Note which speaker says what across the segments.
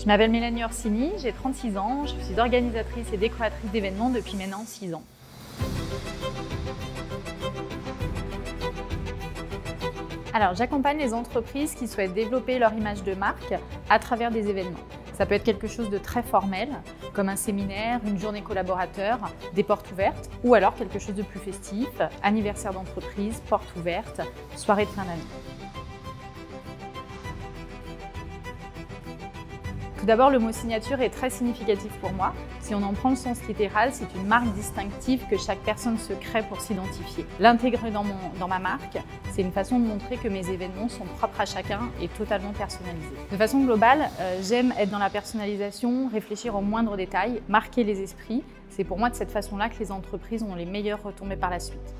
Speaker 1: Je m'appelle Mélanie Orsini, j'ai 36 ans, je suis organisatrice et décoratrice d'événements depuis maintenant 6 ans. Alors, j'accompagne les entreprises qui souhaitent développer leur image de marque à travers des événements. Ça peut être quelque chose de très formel, comme un séminaire, une journée collaborateur, des portes ouvertes, ou alors quelque chose de plus festif, anniversaire d'entreprise, porte ouverte, soirée de fin d'année. Tout d'abord, le mot signature est très significatif pour moi. Si on en prend le sens littéral, c'est une marque distinctive que chaque personne se crée pour s'identifier. L'intégrer dans ma marque, c'est une façon de montrer que mes événements sont propres à chacun et totalement personnalisés. De façon globale, j'aime être dans la personnalisation, réfléchir aux moindres détails, marquer les esprits. C'est pour moi de cette façon-là que les entreprises ont les meilleures retombées par la suite.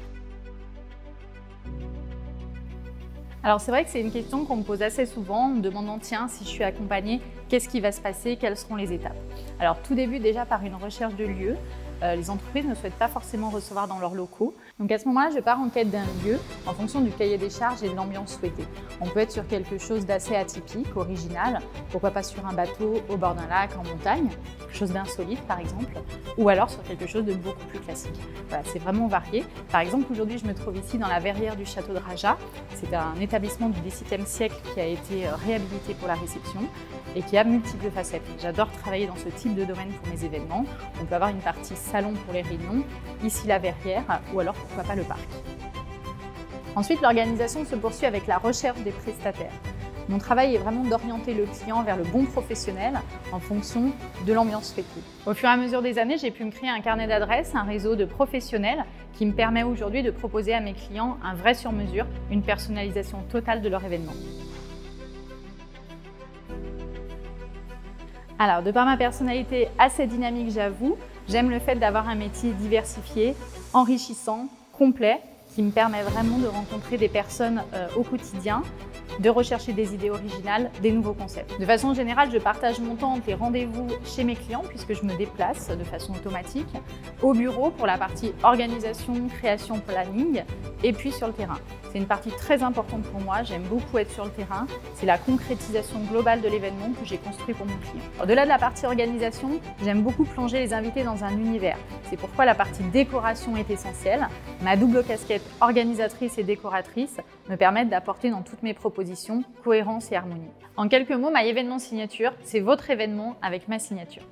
Speaker 1: Alors c'est vrai que c'est une question qu'on me pose assez souvent en me demandant tiens, si je suis accompagnée, qu'est-ce qui va se passer, quelles seront les étapes? Alors tout débute déjà par une recherche de lieu. Les entreprises ne souhaitent pas forcément recevoir dans leurs locaux. Donc à ce moment-là, je pars en quête d'un lieu en fonction du cahier des charges et de l'ambiance souhaitée. On peut être sur quelque chose d'assez atypique, original, pourquoi pas sur un bateau au bord d'un lac, en montagne, quelque chose d'insolite par exemple, ou alors sur quelque chose de beaucoup plus classique. Voilà, c'est vraiment varié. Par exemple, aujourd'hui, je me trouve ici dans la verrière du château de Raja. C'est un établissement du XVIIe siècle qui a été réhabilité pour la réception et qui a multiples facettes. J'adore travailler dans ce type de domaine pour mes événements. On peut avoir une partie salon pour les réunions, ici la verrière, ou alors pourquoi pas le parc. Ensuite, l'organisation se poursuit avec la recherche des prestataires. Mon travail est vraiment d'orienter le client vers le bon professionnel en fonction de l'ambiance souhaitée. Au fur et à mesure des années, j'ai pu me créer un carnet d'adresses, un réseau de professionnels qui me permet aujourd'hui de proposer à mes clients un vrai sur-mesure, une personnalisation totale de leur événement. Alors, de par ma personnalité assez dynamique, j'avoue, j'aime le fait d'avoir un métier diversifié, enrichissant, complet, qui me permet vraiment de rencontrer des personnes au quotidien, de rechercher des idées originales, des nouveaux concepts. De façon générale, je partage mon temps entre les rendez-vous chez mes clients, puisque je me déplace de façon automatique, au bureau pour la partie organisation, création, planning, et puis sur le terrain. C'est une partie très importante pour moi, j'aime beaucoup être sur le terrain. C'est la concrétisation globale de l'événement que j'ai construit pour mon client. Au-delà de la partie organisation, j'aime beaucoup plonger les invités dans un univers. C'est pourquoi la partie décoration est essentielle. Ma double casquette organisatrice et décoratrice me permettent d'apporter dans toutes mes propositions cohérence et harmonie. En quelques mots, My Événement Signature, c'est votre événement avec ma signature.